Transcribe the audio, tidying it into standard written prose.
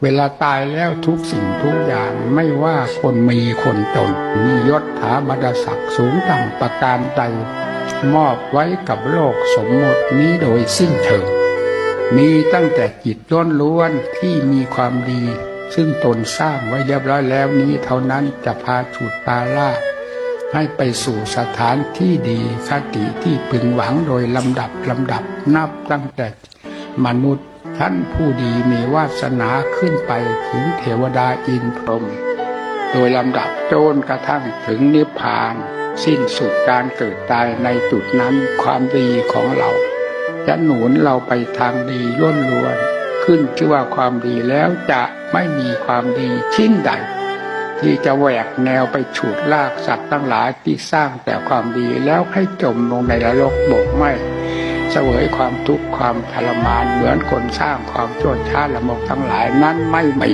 เวลาตายแล้วทุกสิ่งทุกอย่างไม่ว่าคนมีคนจนมียศถาบรรดาศักดิ์สูงต่ำประการใดมอบไว้กับโลกสมมตินี้โดยสิ้นเชิงมีตั้งแต่จิตล้วนที่มีความดีซึ่งตนสร้างไว้เรียบร้อยแล้วนี้เท่านั้นจะพาฉุดตาล่าให้ไปสู่สถานที่ดีคติที่พึงหวังโดยลำดับนับตั้งแต่มนุษย์ท่านผู้ดีมีวาสนาขึ้นไปถึงเทวดาอินทร์พรหมโดยลำดับจนกระทั่งถึงนิพพานสิ้นสุดการเกิดตายในจุดนั้นความดีของเราจะหนุนเราไปทางดีล้วนขึ้นชื่อว่าความดีแล้วจะไม่มีความดีชิ้นใดที่จะแหวกแนวไปฉุดลากสัตว์ทั้งหลายที่สร้างแต่ความดีแล้วให้จมลงในนรกบกไหม้เสวยความทุกข์ความทรมานเหมือนคนสร้างความชั่วช้าละมกทั้งหลายนั้นไม่มี